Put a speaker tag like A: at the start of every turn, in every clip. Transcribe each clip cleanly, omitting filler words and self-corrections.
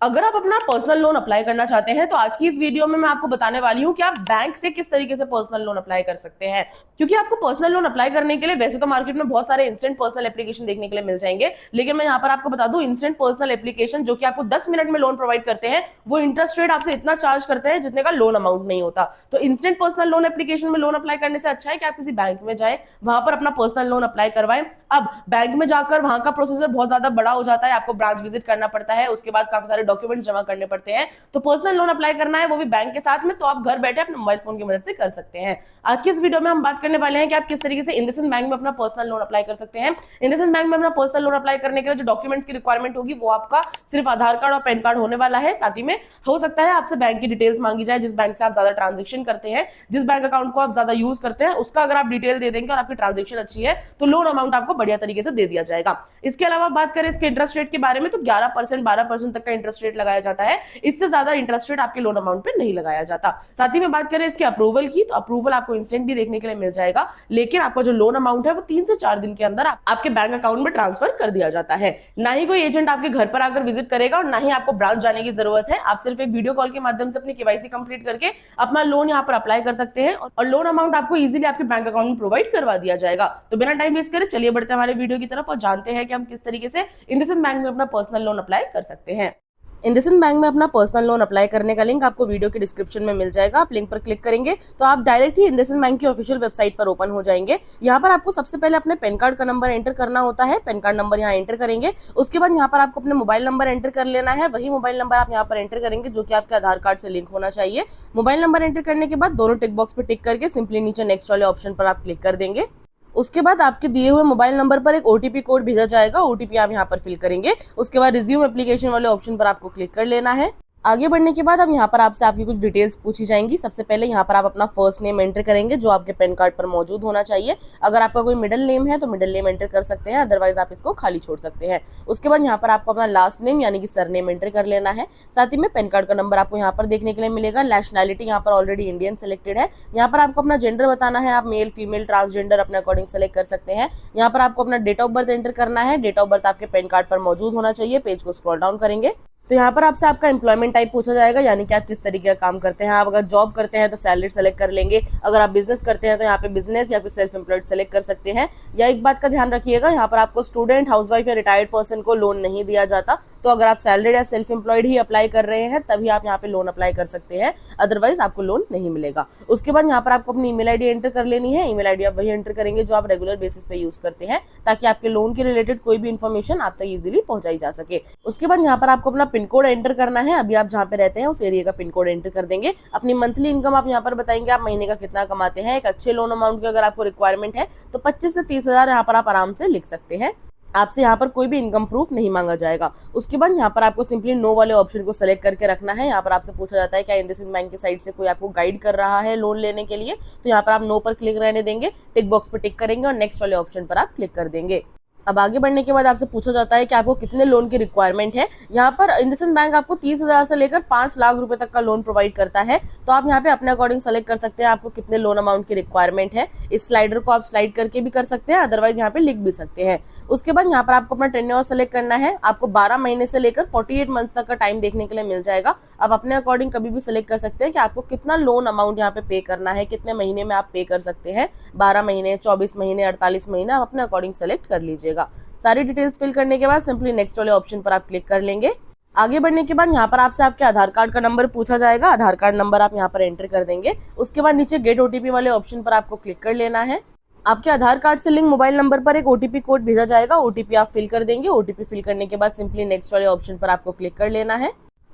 A: अगर आप अपना पर्सनल लोन अप्लाई करना चाहते हैं तो आज की इस वीडियो में मैं आपको बताने वाली हूं कि आप बैंक से किस तरीके से पर्सनल लोन अप्लाई कर सकते हैं। क्योंकि आपको पर्सनल लोन अप्लाई करने के लिए वैसे तो मार्केट में बहुत सारे इंस्टेंट पर्सनल एप्लीकेशन देखने के लिए मिल जाएंगे, लेकिन मैं यहाँ पर आपको बता दूं इंस्टेंट पर्सनल एप्लीकेशन जो कि आपको 10 मिनट में लोन प्रोवाइड करते हैं वो इंटरेस्ट रेट आपसे इतना चार्ज करते हैं जितने का लोन अमाउंट नहीं होता। तो इंस्टेंट पर्सनल लोन एप्लीकेशन में लोन अप्लाई करने से अच्छा है कि आप किसी बैंक में जाए, वहां पर अपना पर्सनल लोन अप्लाई करवाएं। अब बैंक में जाकर वहां का प्रोसेसर बहुत ज्यादा बड़ा हो जाता है, आपको ब्रांच विजिट करना पड़ता है, उसके बाद काफी सारे डॉक्यूमेंट जमा करने पड़ते हैं। तो पर्सनल लोन अप्लाई करना है वो भी बैंक के साथ में, तो आप घर बैठे अपने मोबाइल फोन की मदद से कर सकते हैं। आज की इस वीडियो में हम बात करने वाले हैं कि आप किस तरीके से इंडसइंड बैंक में अपना पर्सनल लोन अप्लाई कर सकते हैं। इंडसइंड बैंक में अपना पर्सनल लोन अप्लाई करने के लिए जो डॉक्यूमेंट्स की रिक्वायरमेंट होगी वो आपका सिर्फ आधार कार्ड और पैन कार्ड होने वाला है। साथ ही में हो सकता है आपसे बैंक की डिटेल्स मांगी जाए, जिस बैंक से आप ज्यादा ट्रांजेक्शन करते हैं, जिस बैंक अकाउंट को आप ज्यादा यूज करते हैं, उसका अगर आप डिटेल दे देंगे और आपकी ट्रांजेक्शन अच्छी है तो लोन अमाउंट आपको बढ़िया तरीके से दे दिया जाएगा। इसके अलावा बात करें इसके इंटरेस्ट रेट के बारे में तो 11% 12% तक का इंटरेस्ट रेट लगाया जाता है। इससे ज्यादा इंटरेस्ट रेट आपके लोन अमाउंट पे नहीं लगाया जाता। साथ ही में बात करें इसके अप्रूवल की तो अप्रूवल आपको इंस्टेंट भी देखने के लिए मिल जाएगा, लेकिन आपका जो लोन अमाउंट है वो 3 से 4 दिन के अंदर आपके बैंक अकाउंट में ट्रांसफर कर दिया जाता है। ना ही कोई एजेंट आपके घर पर आकर विजिट करेगा और ना ही आपको ब्रांच जाने की जरूरत है। आप सिर्फ एक वीडियो कॉल के माध्यम से अपनी केवाईसी कंप्लीट करके अपना लोन यहाँ पर अप्लाई कर सकते हैं और लोन अमाउंट आपको इजीली आपके बैंक अकाउंट में प्रोवाइड करवा दिया जाएगा। तो बिना टाइम वेस्ट करे चलिए बढ़ते हैं हमारे वीडियो की तरफ और जानते हैं कि हम किस तरीके से इंडसइंड बैंक में अपना पर्सनल लोन अप्लाई कर सकते हैं। इंडसइंड बैंक में अपना पर्सनल लोन अप्लाई करने का लिंक आपको वीडियो के डिस्क्रिप्शन में मिल जाएगा। आप लिंक पर क्लिक करेंगे तो आप डायरेक्ट ही इंडसइंड बैंक की ऑफिशियल वेबसाइट पर ओपन हो जाएंगे। यहाँ पर आपको सबसे पहले अपने पैन कार्ड का नंबर एंटर करना होता है। पैन कार्ड नंबर यहाँ एंटर करेंगे, उसके बाद यहाँ पर आपको अपने मोबाइल नंबर एंटर कर लेना है। वही मोबाइल नंबर आप यहाँ पर एंटर करेंगे जो कि आपके आधार कार्ड से लिंक होना चाहिए। मोबाइल नंबर एंटर करने के बाद दोनों टिक बॉक्स पर टिक करके सिंपली नीचे नेक्स्ट वाले ऑप्शन पर आप क्लिक कर देंगे। उसके बाद आपके दिए हुए मोबाइल नंबर पर एक ओटीपी कोड भेजा जाएगा, ओटीपी आप यहाँ पर फिल करेंगे। उसके बाद रिज्यूम एप्लीकेशन वाले ऑप्शन पर आपको क्लिक कर लेना है। आगे बढ़ने के बाद अब यहाँ पर आपसे आपकी कुछ डिटेल्स पूछी जाएंगी। सबसे पहले यहाँ पर आप अपना फर्स्ट नेम एंटर करेंगे जो आपके पैन कार्ड पर मौजूद होना चाहिए। अगर आपका कोई मिडिल नेम है तो मिडिल नेम एंटर कर सकते हैं, अदरवाइज आप इसको खाली छोड़ सकते हैं। उसके बाद यहाँ पर आपको अपना लास्ट नेम यानी कि सरनेम एंटर कर लेना है। साथ ही में पैन कार्ड का नंबर आपको यहाँ पर देखने के लिए मिलेगा। नेशनैलिटी यहाँ पर ऑलरेडी इंडियन सेलेक्टेड है। यहाँ पर आपको अपना जेंडर बताना है, आप मेल फीमेल ट्रांसजेंडर अपने अकॉर्डिंग सेलेक्ट कर सकते हैं। यहाँ पर आपको अपना डेट ऑफ बर्थ एंटर करना है। डेट ऑफ बर्थ आपके पैन कार्ड पर मौजूद होना चाहिए। पेज को स्क्रॉल डाउन करेंगे तो यहाँ पर आपसे आपका एम्प्लॉयमेंट टाइप पूछा जाएगा, यानी कि आप किस तरीके का काम करते हैं। आप अगर जॉब करते हैं तो सैलरी सेलेक्ट कर लेंगे, अगर आप बिजनेस करते हैं तो यहाँ पे बिजनेस या फिर सेल्फ एम्प्लॉयड सेलेक्ट कर सकते हैं। या एक बात का ध्यान रखिएगा, यहाँ पर आपको स्टूडेंट, हाउसवाइफ या रिटायर्ड पर्सन को लोन नहीं दिया जाता। तो अगर आप सैलरीड या सेल्फ एम्प्लॉयड ही अप्लाई कर रहे हैं तभी आप यहाँ पे लोन अप्लाई कर सकते हैं, अदरवाइज आपको लोन नहीं मिलेगा। उसके बाद यहाँ पर आपको अपनी ईमेल आईडी एंटर कर लेनी है। ईमेल आईडी आप वही एंटर करेंगे जो आप रेगुलर बेसिस पे यूज करते हैं, ताकि आपके लोन के रिलेटेड कोई भी इन्फॉर्मेशन आप तक इजीली पहुंचाई जा सके। उसके बाद यहाँ पर आपको अपना पिन कोड एंटर करना है। अभी आप जहाँ पे रहते हैं उस एरिया का पिन कोड एंटर कर देंगे। अपनी मंथली इनकम आप यहाँ पर बताएंगे, आप महीने का कितना कमाते हैं। एक अच्छे लोन अमाउंट की अगर आपको रिक्वायरमेंट है तो 25 से 30 हज़ार यहाँ पर आप आराम से लिख सकते हैं। आपसे यहाँ पर कोई भी इनकम प्रूफ नहीं मांगा जाएगा। उसके बाद यहाँ पर आपको सिंपली नो वाले ऑप्शन को सेलेक्ट करके रखना है। यहाँ पर आपसे पूछा जाता है क्या इंडसइंड बैंक की साइड से कोई आपको गाइड कर रहा है लोन लेने के लिए, तो यहाँ पर आप नो पर क्लिक रहने देंगे, टिक बॉक्स पर टिक करेंगे और नेक्स्ट वाले ऑप्शन पर आप क्लिक कर देंगे। अब आगे बढ़ने के बाद आपसे पूछा जाता है कि आपको कितने लोन की रिक्वायरमेंट है। यहाँ पर इंडसइंड बैंक आपको 30 हज़ार से लेकर 5 लाख रुपए तक का लोन प्रोवाइड करता है। तो आप यहाँ पे अपने अकॉर्डिंग सेलेक्ट कर सकते हैं आपको कितने लोन अमाउंट की रिक्वायरमेंट है। इस स्लाइडर को आप स्लाइड करके भी कर सकते हैं, अदरवाइज यहाँ पे लिख भी सकते हैं। उसके बाद यहाँ पर आपको अपना टेन्योर सेलेक्ट करना है। आपको 12 महीने से लेकर 48 मंथ तक का टाइम देखने के लिए मिल जाएगा। आप अपने अकॉर्डिंग कभी भी सिलेक्ट कर सकते हैं कि आपको कितना लोन अमाउंट यहाँ पे पे करना है, कितने महीने में आप पे कर सकते हैं। 12 महीने, 24 महीने, 48 महीने, आप अपने अकॉर्डिंग सेलेक्ट कर लीजिएगा। सारी डिटेल्स फिल करने के बाद सिंपली नेक्स्ट वाले ऑप्शन पर आप क्लिक कर लेंगे। आगे बढ़ने के बाद यहाँ पर आपसे आपके आधार कार्ड का नंबर पूछा जाएगा। आधार कार्ड नंबर आप यहाँ पर एंटर कर देंगे। उसके बाद नीचे गेट ओटीपी वाले ऑप्शन पर आपको क्लिक कर लेना है। आपके आधार कार्ड से लिंक मोबाइल नंबर पर एक ओटीपी कोड भेजा जाएगा, ओटीपी आप फिल कर देंगे। ओटीपी फिल करने के बाद सिंपली नेक्स्ट वाले ऑप्शन पर आपको क्लिक कर लेना है।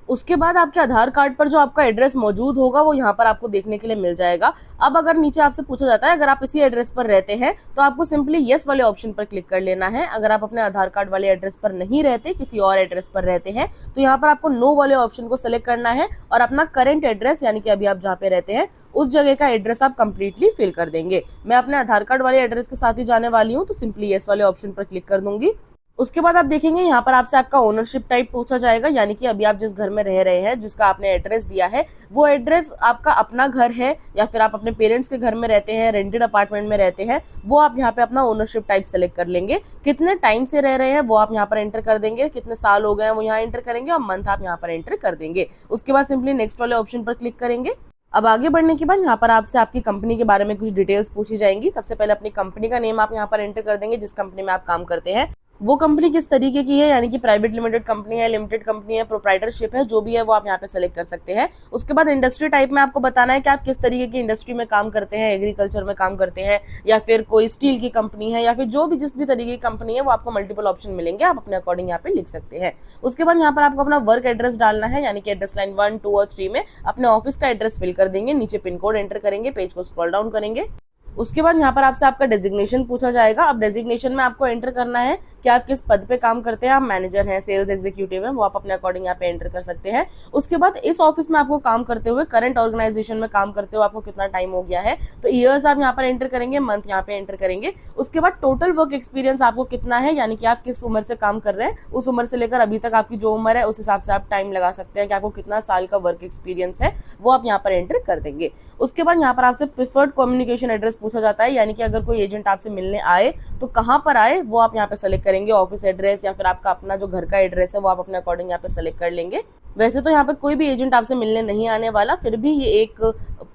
A: उसके बाद आपके आधार कार्ड पर जो आपका एड्रेस मौजूद होगा वो यहाँ पर आपको देखने के लिए मिल जाएगा। अब अगर नीचे आपसे पूछा जाता है अगर आप इसी एड्रेस पर रहते हैं तो आपको सिंपली यस वाले ऑप्शन पर क्लिक कर लेना है। अगर आप अपने आधार कार्ड वाले एड्रेस पर नहीं रहते, किसी और एड्रेस पर रहते हैं, तो यहाँ पर आपको नो वाले ऑप्शन को सेलेक्ट करना है और अपना करंट एड्रेस यानी कि अभी आप जहाँ पे रहते हैं उस जगह का एड्रेस आप कंप्लीटली फिल कर देंगे। मैं अपने आधार कार्ड वाले एड्रेस के साथ ही जाने वाली हूँ तो सिंपली यस वाले ऑप्शन पर क्लिक कर दूंगी। उसके बाद आप देखेंगे यहाँ पर आपसे आपका ओनरशिप टाइप पूछा जाएगा, यानी कि अभी आप जिस घर में रह रहे हैं, जिसका आपने एड्रेस दिया है, वो एड्रेस आपका अपना घर है या फिर आप अपने पेरेंट्स के घर में रहते हैं, रेंटेड अपार्टमेंट में रहते हैं, वो आप यहाँ पे अपना ओनरशिप टाइप सेलेक्ट कर लेंगे। कितने टाइम से रह रहे हैं वो आप यहाँ पर एंटर कर देंगे, कितने साल हो गए हैं वो यहाँ एंटर करेंगे और मंथ आप यहाँ पर एंटर कर देंगे। उसके बाद सिंपली नेक्स्ट वाले ऑप्शन पर क्लिक करेंगे। अब आगे बढ़ने के बाद यहाँ पर आपसे आपकी कंपनी के बारे में कुछ डिटेल्स पूछी जाएंगी। सबसे पहले अपनी कंपनी का नेम आप यहाँ पर एंटर कर देंगे, जिस कंपनी में आप काम करते हैं वो कंपनी किस तरीके की है, यानी कि प्राइवेट लिमिटेड कंपनी है, लिमिटेड कंपनी है, प्रोप्राइटरशिप है, जो भी है वो आप यहाँ पे सेलेक्ट कर सकते हैं। उसके बाद इंडस्ट्री टाइप में आपको बताना है कि आप किस तरीके की इंडस्ट्री में काम करते हैं, एग्रीकल्चर में काम करते हैं या फिर कोई स्टील की कंपनी है या फिर जो भी जिस भी तरीके की कंपनी है वो आपको मल्टीपल ऑप्शन मिलेंगे, आप अपने अकॉर्डिंग यहाँ पे लिख सकते हैं। उसके बाद यहाँ पर आपको अपना वर्क एड्रेस डालना है, यानी कि एड्रेस लाइन 1, 2 और 3 में अपने ऑफिस का एड्रेस फिल कर देंगे, नीचे पिन कोड एंटर करेंगे, पेज को स्क्रॉल डाउन करेंगे। उसके बाद यहाँ पर आपसे आपका डेजिग्नेशन पूछा जाएगा। अब डेजिग्नेशन में आपको एंटर करना है कि आप किस पद पे काम करते हैं, आप मैनेजर हैं, सेल्स एग्जीक्यूटिव हैं, वो आप अपने अकॉर्डिंग यहाँ पे एंटर कर सकते हैं। उसके बाद इस ऑफिस में आपको काम करते हुए, करंट ऑर्गेनाइजेशन में काम करते हुए आपको कितना टाइम हो गया है, तो ईयर्स आप यहाँ पर एंटर करेंगे, मंथ यहाँ पे एंटर करेंगे। उसके बाद टोटल वर्क एक्सपीरियंस आपको कितना है, यानी कि आप किस उम्र से काम कर रहे हैं, उस उम्र से लेकर अभी तक आपकी जो उम्र है उस हिसाब से आप टाइम लगा सकते हैं कि आपको कितना साल का वर्क एक्सपीरियंस है, वो आप यहाँ पर एंटर कर देंगे। उसके बाद यहाँ पर आपसे प्रिफर्ड कम्युनिकेशन एड्रेस पूछा जाता है, यानी कि अगर कोई एजेंट आपसे मिलने आए तो कहाँ पर आए वो आप यहाँ पे सेलेक्ट करेंगे, ऑफिस एड्रेस या फिर आपका अपना जो घर का एड्रेस है वो आप अपने अकॉर्डिंग यहाँ पे सेलेक्ट कर लेंगे। वैसे तो यहाँ पे कोई भी एजेंट आपसे मिलने नहीं आने वाला, फिर भी ये एक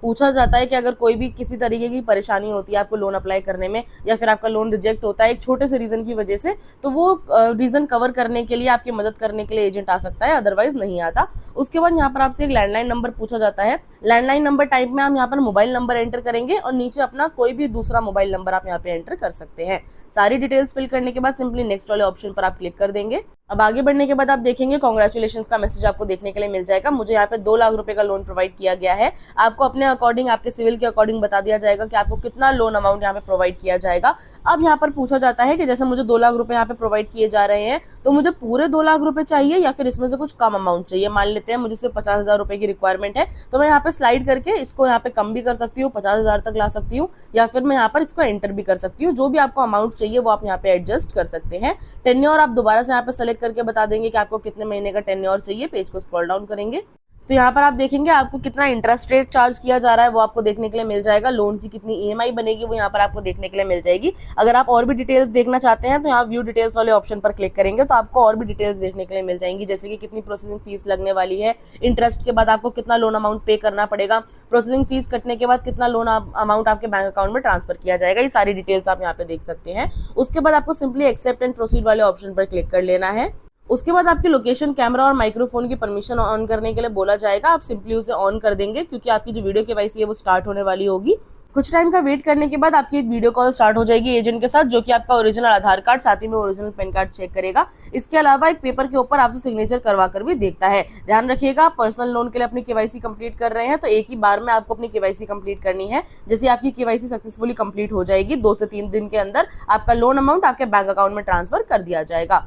A: पूछा जाता है कि अगर कोई भी किसी तरीके की परेशानी होती है आपको लोन अप्लाई करने में या फिर आपका लोन रिजेक्ट होता है एक छोटे से रीज़न की वजह से, तो वो रीज़न कवर करने के लिए, आपकी मदद करने के लिए एजेंट आ सकता है, अदरवाइज नहीं आता। उसके बाद यहाँ पर आपसे एक लैंडलाइन नंबर पूछा जाता है। लैंडलाइन नंबर टाइप में हम यहाँ पर मोबाइल नंबर एंटर करेंगे और नीचे अपना कोई भी दूसरा मोबाइल नंबर आप यहाँ पे एंटर कर सकते हैं। सारी डिटेल्स फिल करने के बाद सिंपली नेक्स्ट वाले ऑप्शन पर आप क्लिक कर देंगे। अब आगे बढ़ने के बाद आप देखेंगे कांग्रेचुलेशंस का मैसेज आपको देखने के लिए मिल जाएगा। मुझे यहाँ पे 2 लाख रुपए का लोन प्रोवाइड किया गया है। आपको अपने अकॉर्डिंग, आपके सिविल के अकॉर्डिंग बता दिया जाएगा कि आपको कितना लोन अमाउंट यहाँ पे प्रोवाइड किया जाएगा। अब यहाँ पर पूछा जाता है कि जैसे मुझे 2 लाख रुपए यहाँ पे प्रोवाइड किए जा रहे हैं, तो मुझे पूरे 2 लाख रुपए चाहिए या फिर इसमें से कुछ कम अमाउंट चाहिए। मान लेते हैं मुझे सिर्फ 50,000 रुपए की रिक्वायरमेंट है, तो मैं यहाँ पे स्लाइड करके इसको यहाँ पे कम भी कर सकती हूँ, 50,000 तक ला सकती हूँ, या फिर मैं यहाँ पर इसको एंटर भी कर सकती हूँ। जो भी आपको अमाउंट चाहिए वो आप यहाँ पे एडजस्ट कर सकते हैं। टेन्योर आप दोबारा से यहाँ पे सेलेक्ट करके बता देंगे कि आपको कितने महीने का टेन्योर चाहिए। पेज को स्क्रॉल डाउन करेंगे तो यहाँ पर आप देखेंगे आपको कितना इंटरेस्ट रेट चार्ज किया जा रहा है वो आपको देखने के लिए मिल जाएगा। लोन की कितनी ईएमआई बनेगी वो यहाँ पर आपको देखने के लिए मिल जाएगी। अगर आप और भी डिटेल्स देखना चाहते हैं तो यहाँ व्यू डिटेल्स वाले ऑप्शन पर क्लिक करेंगे तो आपको और भी डिटेल्स देखने के लिए मिल जाएंगी, जैसे कि कितनी प्रोसेसिंग फीस लगने वाली है, इंटरेस्ट के बाद आपको कितना लोन अमाउंट पे करना पड़ेगा, प्रोसेसिंग फीस कटने के बाद कितना लोन अमाउंट आपके बैंक अकाउंट में ट्रांसफर किया जाएगा। ये सारी डिटेल्स आप यहाँ पे देख सकते हैं। उसके बाद आपको सिंपली एक्सेप्ट एंड प्रोसीड वाले ऑप्शन पर क्लिक कर लेना है। उसके बाद आपकी लोकेशन, कैमरा और माइक्रोफोन की परमिशन ऑन करने के लिए बोला जाएगा। आप सिंपली उसे ऑन कर देंगे क्योंकि आपकी जो वीडियो केवाईसी है वो स्टार्ट होने वाली होगी। कुछ टाइम का वेट करने के बाद आपकी एक वीडियो कॉल स्टार्ट हो जाएगी एजेंट के साथ, जो कि आपका ओरिजिनल आधार कार्ड साथ ही में ओरिजिनल पैन कार्ड चेक करेगा। इसके अलावा एक पेपर के ऊपर आपसे सिग्नेचर करवा कर भी देखता है। ध्यान रखिएगा, आप पर्सनल लोन के लिए अपनी केवाईसी कंप्लीट कर रहे हैं तो एक ही बार में आपको अपनी केवाईसी कंप्लीट करनी है। जैसे आपकी केवाईसी सक्सेसफुली कंप्लीट हो जाएगी, 2 से 3 दिन के अंदर आपका लोन अमाउंट आपके बैंक अकाउंट में ट्रांसफर कर दिया जाएगा।